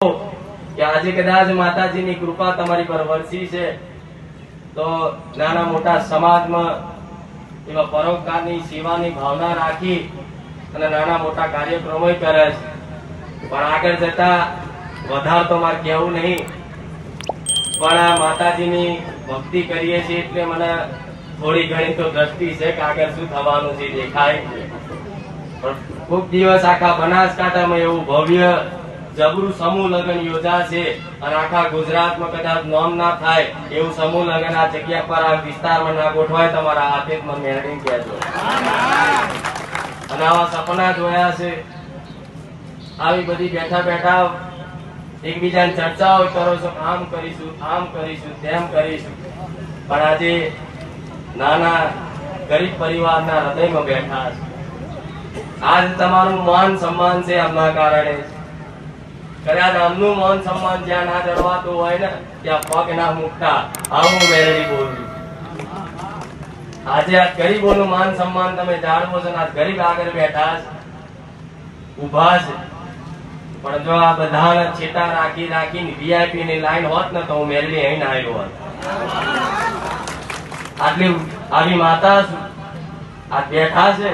કે આજે કદાચ માતાજીની કૃપા તમારી પર વરસી છે તો નાના મોટા સમાજમાં એવા પરોપકારની સેવાની ભાવના રાખી અને નાના મોટા કાર્યક્રમો કરે છે। પણ આગળ જતા વધારે તો મારે કહેવું નહીં, પણ આ માતાજીની ભક્તિ કરીએ છીએ એટલે મને થોડી ઘણી તો દ્રષ્ટિ છે કે આગળ શું થવાનું છે દેખાય। પણ ખૂબ દિવસ આખા બનાસકાંઠામાં એવું ભવ્ય જબરું સમૂહ લગ્ન યોજાશે અને આખા ગુજરાતમાં કદાચ નોંધ ના થાય એવું સમૂહ લગ્ન આ જગ્યા પર આ વિસ્તારમાં ના ગોઠવાય તમારા હાથે જ મને મેળવી કહેજો। અને આવા સપના જોયા છે, આવી બધી બેઠા બેઠા એકબીજાની ચર્ચાઓ કરો છો, આમ કરીશું આમ કરીશું તેમ કરીશું, પણ આજે નાના ગરીબ પરિવારના હૃદયમાં બેઠા છે। આજ તમારું માન સન્માન છે આમના કારણે। કદાચ આમનું માન સન્માન જ્યાં ના જળવાતું હોય ને ત્યાં પગ ના મૂકતા આવું મેળવી બોલું। આજે આ ગરીબોનું માન સન્માન તમે જાણવો છો, આ ગરીબ આગળ બેઠા છે, ઉભા છે, પણ જો આ બધા છેટા રાખી રાખીને વીઆઈપી ની લાઈન હોત ને તો હું મેળવી અહીં ના આવ્યો હોત। આટલી આવી માતા આ બેઠા છે,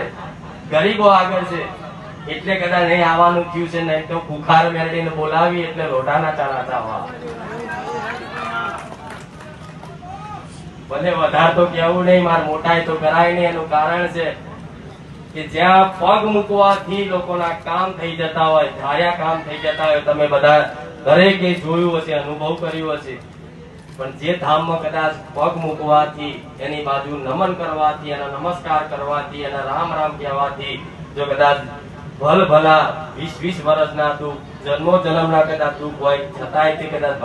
ગરીબો આગળ છે એટલે કદાચ નહીં આવવાનું થયું છે, નહીં તો ખુખાર મેળવીને બોલાવી એટલે રોટાના ચાલા ચાવા। ભલે વધારે તો કેવું નહીં, મારે મોટાઈ તો કરાય નહીં। એનું કારણ છે કે જ્યાં પગ મૂકવાથી લોકોના કામ થઈ જતા હોય, ધાર્યા કામ થઈ જતા હોય, તમે બધા દરેકે જોયું હશે, અનુભવ કર્યો હશે। પણ જે ધામમાં કદાચ પગ મૂકવાથી, એની બાજુ નમન કરવાથી, એના નમસ્કાર કરવાથી, એના રામ રામ કહેવાથી જો કદાચ ભલ ભલા 20-20 વર્ષના દુઃખ, જન્મો જન્મના કદાચ દુઃખ હોય છતાંય તે કદાચ